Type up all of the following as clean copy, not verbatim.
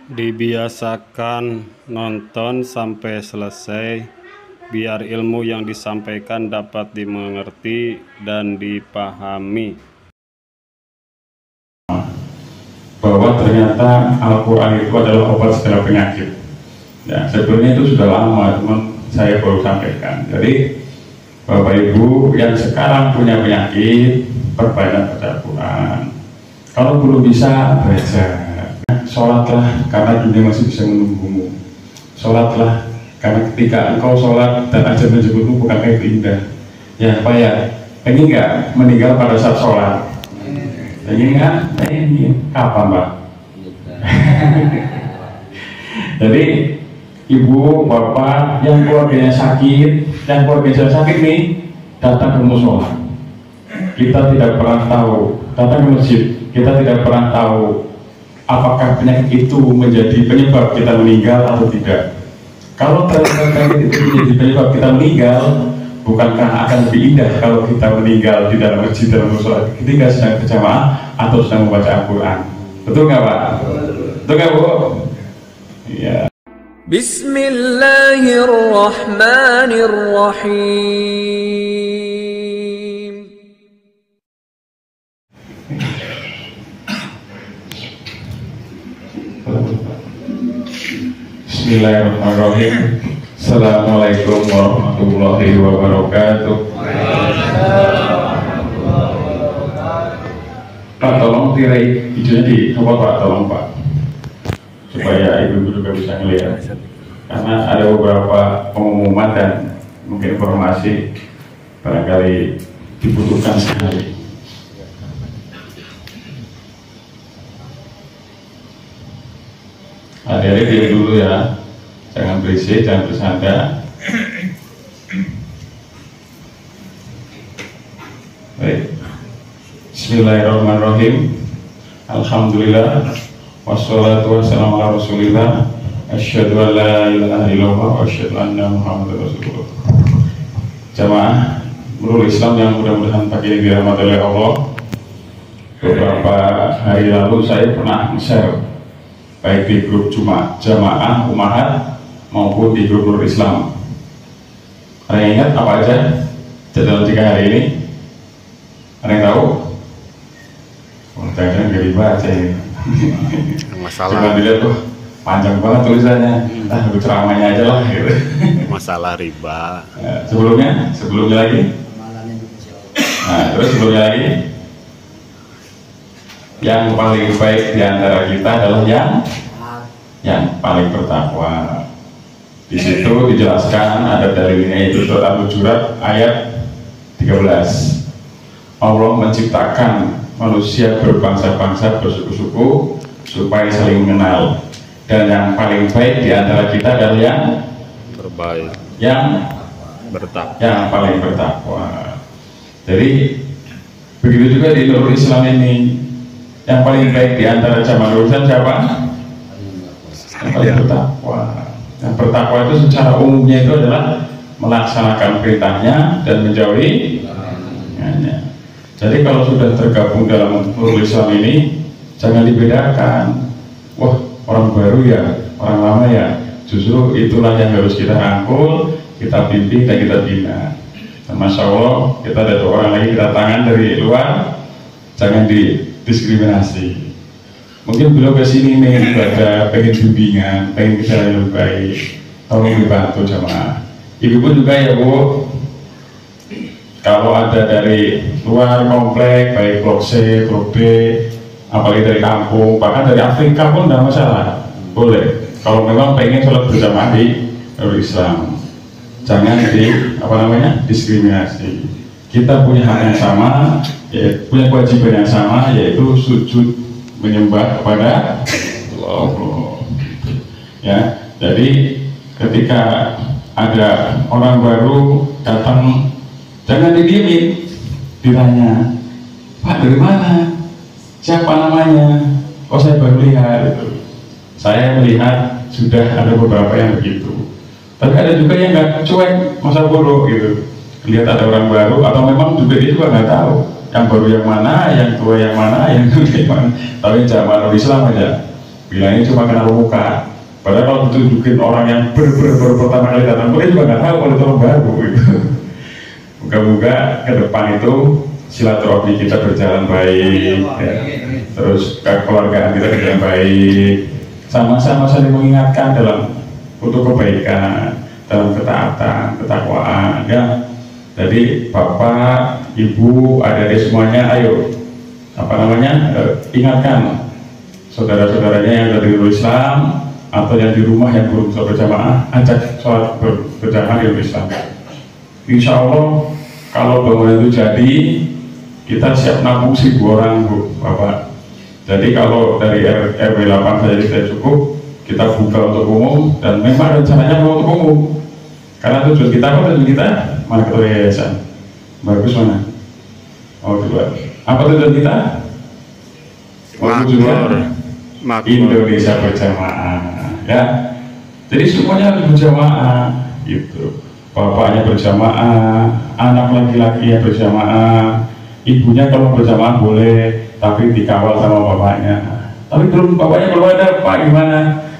Dibiasakan nonton sampai selesai, biar ilmu yang disampaikan dapat dimengerti dan dipahami. Bahwa ternyata Al-Quran itu adalah obat segala penyakit. Ya, sebetulnya itu sudah lama, teman saya baru sampaikan. Jadi Bapak Ibu yang sekarang punya penyakit, perbanyak baca Al-Quran. Kalau belum bisa, belajar. Sholatlah karena dunia masih bisa menunggumu. Sholatlah karena ketika engkau sholat dan ajar menjemputmu bukan kayak indah. Ya apa ya? Pengen nggak meninggal pada saat sholat? Pengen nggak? Pengen. Kapan Pak? Jadi ibu, bapak yang keluarganya sakit, yang keluarganya sakit nih, datang ke musola. Kita tidak pernah tahu, datang ke masjid, kita tidak pernah tahu apakah penyakit itu menjadi penyebab kita meninggal atau tidak. Kalau penyakit itu menjadi penyebab kita meninggal, bukankah akan lebih indah kalau kita meninggal di dalam masjid dalam musola ketika sedang berjamaah atau sedang membaca Al-Quran? Betul nggak Pak? Betul nggak Bu? Iya. Bismillahirrahmanirrahim. Bismillahirrahmanirrahim. Assalamualaikum warahmatullahi wabarakatuh. Pak, tolong tirai hijaunya di coba Pak, tolong Pak, supaya ibu-ibu juga bisa melihat. Karena ada beberapa pengumuman dan mungkin informasi barangkali dibutuhkan sekali. Adik-adik diam dulu ya, jangan berisik, jangan bersanda. Baik. Bismillahirrahmanirrahim. Alhamdulillah. Wassalatu wassalamu ala rasulillah. Asyhadu an la ilaha illallah wa asyhadu anna Muhammadar Rasulullah. Jamaah Nurul Islam yang mudah-mudahan pagi ini dirahmati oleh Allah. Beberapa hari lalu saya pernah share baik di grup jamaah Umahat maupun di grup Nurul Islam. Ada yang ingat apa aja jadwal 3 hari ini? Ada yang tahu? Oh, jangan-jangan gak dibaca ini. Masalah. Coba dilihat tuh, panjang banget tulisannya. Untuk ceramahnya aja lah gitu. Masalah riba. Nah, sebelumnya lagi. Nah, terus sebelumnya lagi. Yang paling baik di antara kita adalah yang paling bertakwa. Di situ dijelaskan ada dalilnya, itu surat Al-Hujurat ayat 13. Allah menciptakan manusia berbangsa-bangsa, bersuku-suku supaya saling mengenal. Dan yang paling baik di antara kita adalah yang Terbaik. yang paling bertakwa. Jadi begitu juga di Nurul Islam ini. Yang paling baik di antara jamaah Nurul Islam siapa? Yang paling bertakwa. Yang bertakwa itu secara umumnya itu adalah melaksanakan perintahnya dan menjauhi larangannya. Jadi kalau sudah tergabung dalam Nurul Islam ini, jangan dibedakan. Wah, orang baru ya, orang lama ya. Justru itulah yang harus kita rangkul, kita bimbing dan kita bina. Dan Masya Allah, kita ada 2 orang lagi kedatangan dari luar. Jangan didiskriminasi. Mungkin beliau kesini pengen ibadah, pengen bimbingan, pengen kita yang lebih baik. Tolong dibantu jamaah. Ibu pun juga ya Bu. Kalau ada dari luar komplek, baik blok C, blok B, apalagi dari kampung, bahkan dari Afrika pun tidak masalah, boleh. Kalau memang pengen sholat berjamaah di Nurul Islam, jangan diskriminasi. Kita punya hak yang sama, ya, punya kewajiban yang sama, yaitu sujud menyembah kepada Allah. Ya, jadi ketika ada orang baru datang, jangan didiemin, ditanya, Pak dari mana? Siapa namanya? Oh saya baru lihat. Saya melihat sudah ada beberapa yang begitu. Tapi ada juga yang nggak cuek, masa bodoh gitu. Lihat ada orang baru, atau memang juga dia juga nggak tahu yang baru yang mana, yang tua yang mana, yang muda yang mana. Tapi jamaah Islam aja bilangnya cuma kenal muka. Padahal kalau ditunjukin orang yang baru pertama kali datang, dia juga nggak tahu kalau itu orang baru gitu. Moga-moga ke depan itu silaturahmi kita berjalan baik, ya. Terus kekeluargaan kita berjalan baik, sama-sama saling mengingatkan dalam untuk kebaikan, dalam ketaatan, ketakwaan, ya. Jadi Bapak, Ibu, adik-adik semuanya, ayo ingatkan saudara-saudaranya yang dari Islam atau yang di rumah yang belum sholat berjamaah, ajak sholat berjamaah di Islam. Insya Allah kalau bangunan itu jadi, kita siap nampung 1.000 orang, Bu, Bapak. Jadi kalau dari RW 8 saja tidak cukup, kita buka untuk umum, dan memang rencananya mau untuk umum. Karena tujuan kita apa? Tujuan kita mana ketua yayasan? Bagus mana? Oh, coba. Apa tujuan kita? Makmur. Indonesia berjamaah, ya. Jadi semuanya harus berjamaah, gitu. Bapaknya berjamaah, anak laki-lakinya berjamaah, ibunya kalau berjamaah boleh, tapi dikawal sama bapaknya. Tapi bapaknya belum ada, Pak, gimana?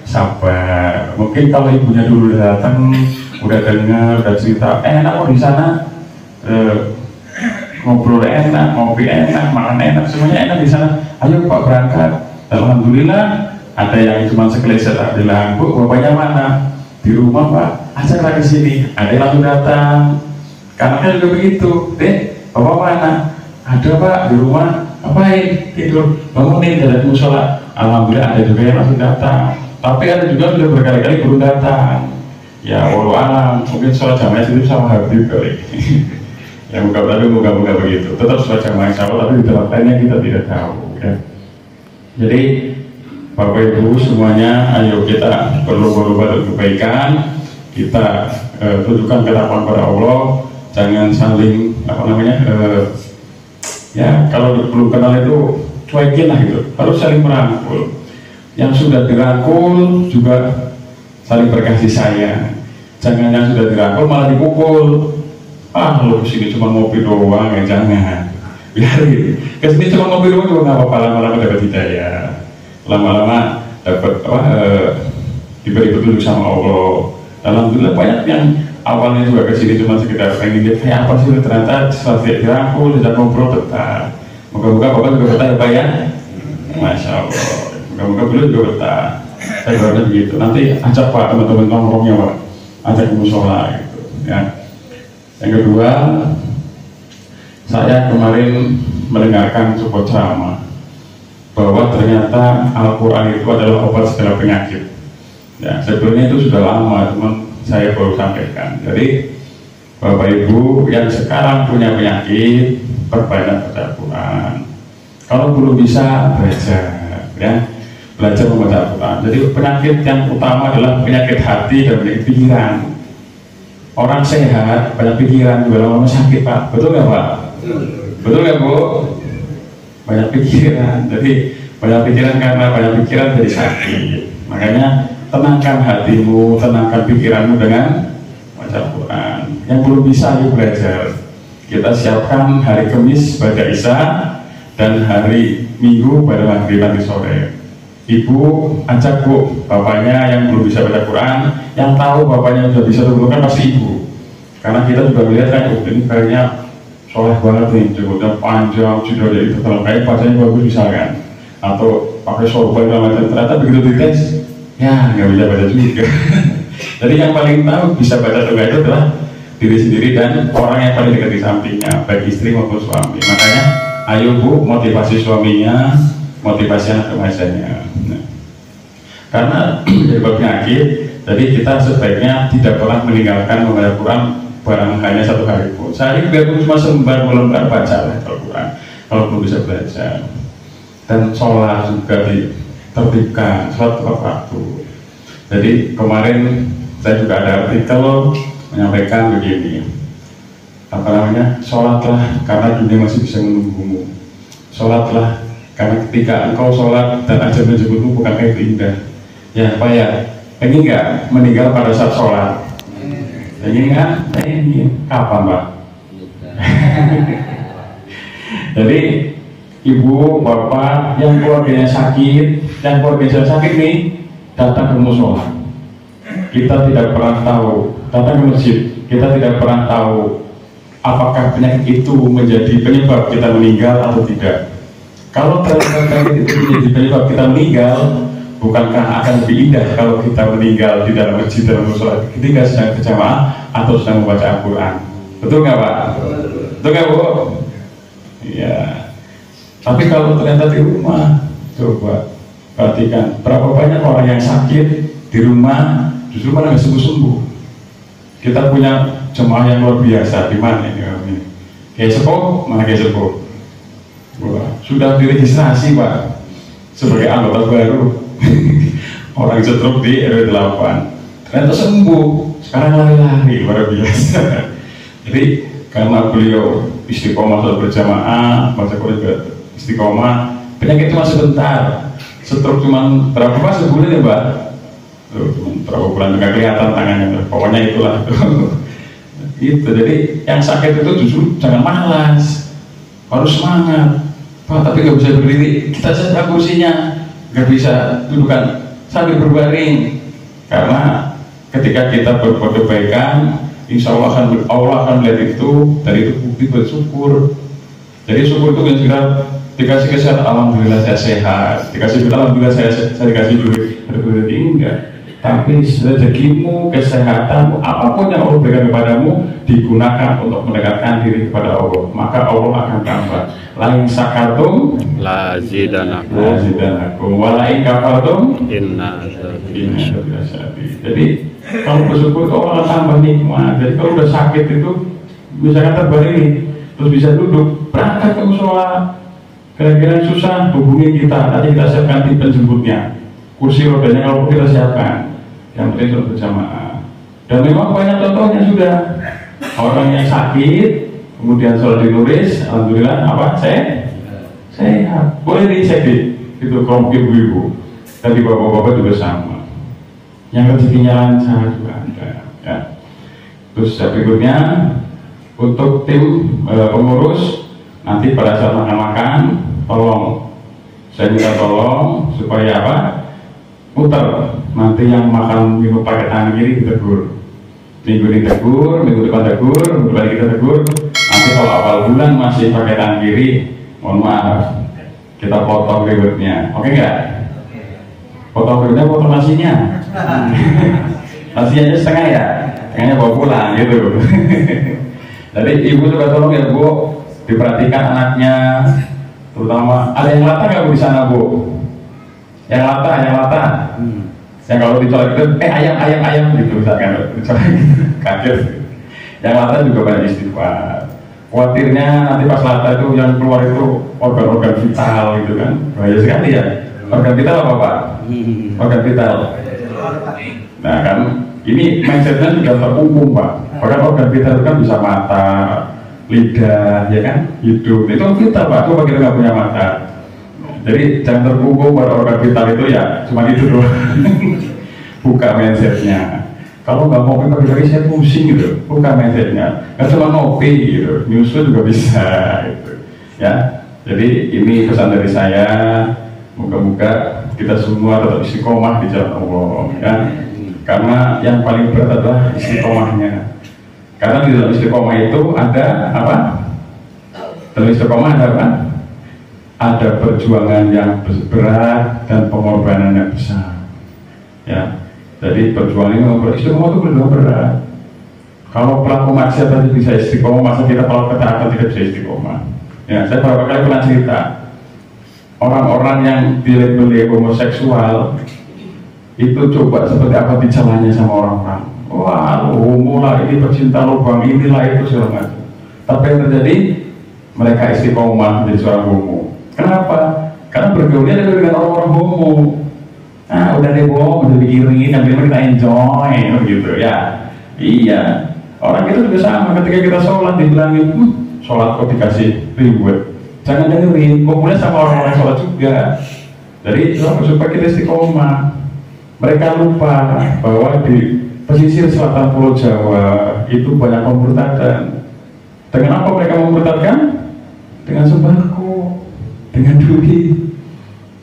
Sabar. Mungkin kalau ibunya dulu datang, udah dengar, udah cerita, enak kok di sana, ngobrol enak, ngopi enak, makan enak, semuanya enak di sana. Ayo Pak berangkat. Alhamdulillah ada yang cuma sekeleset bilang, Bu, bapaknya mana? Di rumah Pak, ajaklah ke sini. Ada yang langsung datang. Karena juga begitu, bapak mana? Ada Pak di rumah. Ngapain? Tidur. Bangunin jalan musola. Alhamdulillah ada juga yang langsung datang. Tapi ada juga sudah berkali-kali belum datang. Ya walau alam, mungkin sholat jamaah itu sama Habib kali. Ya moga-moga begitu. Tetap sholat jamaah insya Allah, tapi di tempat lainnya kita tidak tahu, ya. Jadi Bapak Ibu semuanya, ayo kita berlomba-lomba untuk kebaikan. Kita tunjukkan ketakwaan kepada Allah. Jangan saling ya kalau belum kenal itu cuekin lah gitu. Harus saling merangkul. Yang sudah dirangkul juga saling berkasih sayang. Jangan yang sudah dirangkul malah dipukul. Ah, lo kesini cuma ngopi doang, ya jangan. Biarin. Kesini cuma ngopi doang juga nggak apa-apa, lama-lama dapat hidayah. Lama-lama dapat diberi petunjuk sama Allah. Alhamdulillah banyak yang awalnya juga kesini cuma sekedar pengen lihat kayak apa sih, ternyata setelah dirangkul, tidak ngobrol betah. Moga-moga Bapak juga betah ya Pak ya. Masya Allah. Moga-moga beliau juga betah. Saya berharap begitu. Nanti ajak Pak teman-teman nongkrongnya Pak, ajak ke musola gitu. Ya. Yang kedua, saya kemarin mendengarkan sebuah ceramah bahwa ternyata Al-Quran itu adalah obat segala penyakit. Ya, sebetulnya itu sudah lama, teman saya baru sampaikan. Jadi Bapak Ibu yang sekarang punya penyakit, perbanyak baca Al-Quran. Kalau belum bisa belajar, ya, belajar membaca Al-Quran. Jadi penyakit yang utama adalah penyakit hati dan penyakit pikiran. Orang sehat banyak pikiran juga lama sakit Pak, betul nggak Pak? Betul nggak Bu? Banyak pikiran, jadi banyak pikiran karena banyak pikiran jadi sakit. Makanya tenangkan hatimu, tenangkan pikiranmu dengan baca Al-Quran. Yang belum bisa yuk belajar. Kita siapkan hari Kamis baca Isya dan hari Minggu pada maghrib nanti sore. Ibu ajak Bu bapaknya yang belum bisa baca Quran, yang tahu bapaknya sudah bisa kan pasti ibu. Karena kita juga melihat kan ini kayaknya soleh banget nih, jengutnya panjang, sudah jadi terlalu kayak bacanya bagus misalkan, atau pakai sorban dan macam. Ternyata begitu dites, ya nggak bisa baca juga. Jadi yang paling tahu bisa baca atau itu adalah diri sendiri dan orang yang paling dekat di sampingnya, baik istri maupun suami. Makanya ayo Bu motivasi suaminya, motivasi anak remajanya. Nah, karena menjadi penyakit, jadi kita sebaiknya tidak pernah meninggalkan membaca Quran barang hanya satu hari pun. Sehari biarpun cuma selembar lembar baca Al-Quran kalau belum bisa belajar. Dan sholat juga ditertibkan, sholat tepat waktu. Jadi kemarin saya juga ada artikel menyampaikan begini, sholatlah karena dunia masih bisa menunggumu. Sholatlah karena ketika engkau sholat dan ajar menjemputmu bukan itu indah. Ya Pak ya, pengen nggak meninggal pada saat sholat? Pengen kan? Pengen. Kapan Pak? Jadi ibu, bapak yang keluarganya sakit, yang keluarganya sakit nih, datang ke musola. Kita tidak pernah tahu, datang ke masjid, kita tidak pernah tahu apakah penyakit itu menjadi penyebab kita meninggal atau tidak. Kalau ternyata penyakit itu menjadi penyebab kita meninggal, bukankah akan lebih indah kalau kita meninggal di dalam masjid, dalam musola ketika sedang berjamaah atau sedang membaca Al-Quran? Betul nggak Pak? Betul nggak Bu? Iya. Tapi kalau ternyata di rumah, coba perhatikan berapa banyak orang yang sakit di rumah justru malah nggak sembuh-sembuh. Kita punya jemaah yang luar biasa di mana ini? Kayak sepuh, mana kayak sepuh? Wah, sudah diregistrasi Pak sebagai anggota baru. Orang stroke di RW 8 ternyata sembuh, sekarang lari-lari luar biasa. Jadi karena beliau istiqomah salat berjamaah, baca Quran istiqomah, penyakit cuma sebentar. Stroke cuma berapa Pak sebulan ya Mbak? Berapa bulan nggak kelihatan tangannya, pokoknya itulah itu. Jadi yang sakit itu justru jangan malas, harus semangat Pak. Tapi nggak bisa berdiri, kita sedang kursinya, nggak bisa dudukan sambil berbaring, karena ketika kita berbuat kebaikan, insya Allah akan melihat itu, dari itu bukti bersyukur. Jadi syukur itu kan segera dikasih kesehatan, alhamdulillah saya sehat, dikasih duit, alhamdulillah saya dikasih duit, berduit enggak. Tapi rezekimu, kesehatanmu, apapun yang Allah berikan kepadamu digunakan untuk mendekatkan diri kepada Allah, maka Allah akan tambah. Lain sakartum lazidanakum walain kafartum inna azabi. Jadi kalau bersyukur itu Allah tambah nikmat. Jadi kalau udah sakit itu misalkan terbaring terus bisa duduk, berangkat ke musola. Kira-kira susah, hubungi kita, nanti kita siapkan tim penjemputnya, kursi rodanya kalau kita siapkan. Yang penting sudah berjamaah. Dan memang banyak contohnya sudah, orang yang sakit kemudian sholat ditulis, alhamdulillah apa? Sehat. Boleh dicek itu kelompok ibu-ibu, tadi bapak-bapak juga sama. Yang rezekinya lancar juga ada. Ya. Terus berikutnya untuk tim pengurus, nanti pada saat makan-makan, tolong saya minta tolong supaya apa? Muter. Nanti yang makan minum pakai tangan kiri ditegur. Minggu ini tegur, minggu depan tegur, minggu depan kita tegur. Nanti kalau awal bulan masih pakai tangan kiri, mohon maaf, kita potong rewardnya. Oke nggak? Potong rewardnya, potong nasinya. Nasinya aja setengah ya, setengahnya bawa pulang gitu. Jadi ibu juga tolong ya Bu, diperhatikan anaknya, terutama ada yang latah nggak Bu di sana Bu? Yang latah. Yang kalau dicolek itu ayam gitu misalkan, dicolek kaget. Yang latah juga banyak istighfar. Khawatirnya nanti pas latah itu yang keluar itu organ-organ vital gitu kan, bahaya sekali ya. Organ vital apa Pak? Organ vital. Nah kan ini mindsetnya sudah terkungkung Pak. Bahkan organ vital itu kan bisa mata, lidah, ya kan, hidung. Itu vital Pak. Coba kita nggak punya mata. Jadi jangan terkungkung pada organ vital itu ya, cuma itu doang. Buka mindsetnya. Kalau nggak ngopi pagi-pagi saya pusing gitu. Buka mindsetnya. Nggak cuma ngopi gitu, nyusu juga bisa. Gitu. Ya. Jadi ini pesan dari saya. Moga-moga kita semua tetap istiqomah di jalan Allah. Ya. Karena yang paling berat adalah istiqomahnya. Karena di dalam istiqomah itu ada apa? Dalam istiqomah ada apa? Ada perjuangan yang berat dan pengorbanan yang besar. Ya, jadi perjuangan ini istiqomah itu berjuang berat. Kalau pelaku maksiat tadi bisa istiqomah, masa kita kalau ketaatan tidak bisa istiqomah? Ya, saya beberapa kali pernah cerita orang-orang yang dilabeli homoseksual itu coba seperti apa bicaranya sama orang-orang. Wah, homo lah, ini pecinta lubang inilah itu segala macam. Tapi yang terjadi mereka istiqomah menjadi seorang homo. Kenapa? Karena bergaulnya dengan orang-orang homo. Nah, udah deh homo, udah dipikirin, yang penting kita enjoy, gitu ya. Iya. Orang kita juga sama. Ketika kita sholat dibilangin, sholat kok dikasih reward. Jangan dengerin, kumpulnya sama orang-orang sholat juga. Jadi supaya kita istiqomah. Mereka lupa bahwa di pesisir selatan Pulau Jawa itu banyak pemurtadan. Dengan apa mereka memurtadkan? Dengan sembako. dengan duit.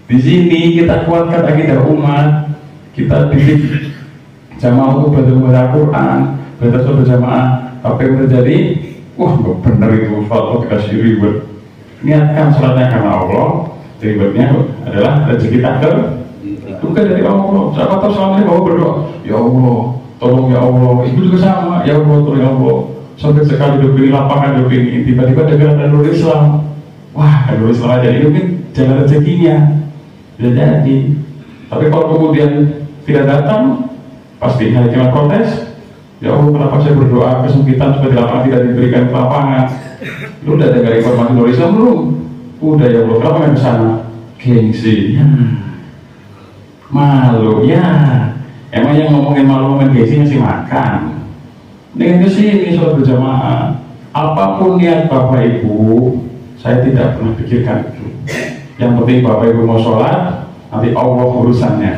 Di sini kita kuatkan akidah umat, kita didik jamaah untuk baca Quran, baca berjamaah. Apa yang terjadi? Wah, benar itu suatu dikasih ribet. Niatkan sholatnya karena Allah, ribetnya adalah rezeki takdir. Bukan dari Allah. Siapa tahu selama ini bawa berdoa, ya Allah, tolong ya Allah. Itu juga sama, ya Allah, tolong ya Allah. Sampai sekali demi lapangan demi ini, tiba-tiba ada Nurul Islam. Wah, Nurul Islam aja ini mungkin jalan rezekinya. Bisa jadi. Tapi kalau kemudian tidak datang, pasti hanya cuma protes. Ya Allah, kenapa saya berdoa kesempitan supaya di lapangan tidak diberikan ke lapangan? Lu udah dengar informasi Nurul Islam belum? Udah ya Allah, kenapa nggak kesana? Gengsi. Malu ya. Emang yang ngomongin malu ngomongin gengsi ngasih makan. Dengan kesini sholat berjamaah. Apapun niat Bapak Ibu, saya tidak pernah pikirkan itu. Yang penting Bapak Ibu mau sholat, nanti Allah urusannya.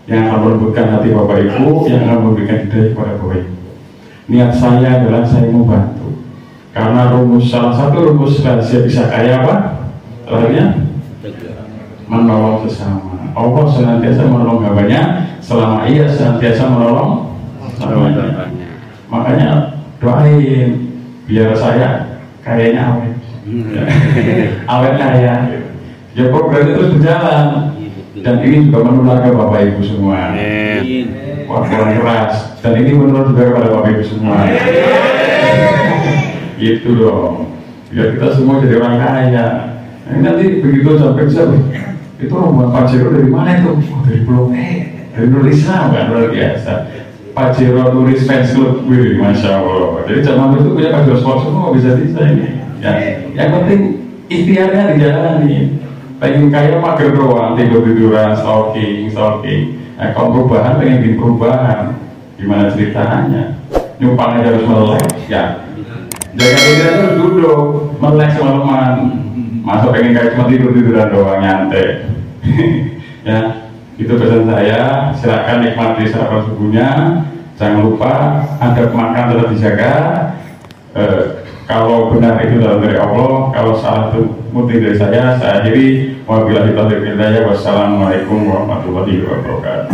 Yang akan melembutkan hati Bapak Ibu, yang akan memberikan hidayah kepada Bapak Ibu. Niat saya adalah saya mau bantu. Karena salah satu rumus rahasia bisa kaya apa? Terakhirnya menolong sesama. Allah senantiasa menolong hambanya selama ia senantiasa menolong hambanya. Makanya doain biar saya kayaknya awet. Awet kaya. Ya program itu terus berjalan. Dan ini juga menular ke Bapak Ibu semua. Wah, kurang keras. Dan ini menular juga kepada Bapak Ibu semua. Gitu dong. Biar kita semua jadi orang kaya. Nah, nanti begitu sampai bisa, itu rombongan Pajero dari mana itu? Oh, dari Pulau dari Nurul Islam, kan luar biasa. Pajero turis fans club, wih, masya Allah. Jadi zaman itu punya Pajero sponsor semua bisa ini. Ya, yang penting ikhtiarnya dijalani. Pengen kaya mager doang, tidur-tiduran, stalking. Nah, kalau perubahan pengen bikin perubahan, gimana ceritanya? Nyumpang aja harus melek, ya. Jaga diri harus duduk, melek semalaman. Masa pengen kayak cuma tidur-tiduran doang, nyantai. Ya, itu pesan saya. Silakan nikmati sarapan subuhnya. Jangan lupa ada makan tetap dijaga. Kalau benar itu dari Allah, kalau salah itu murni dari saya akhiri. Wabillahi taufiq wal hidayah. Wassalamualaikum warahmatullahi wabarakatuh.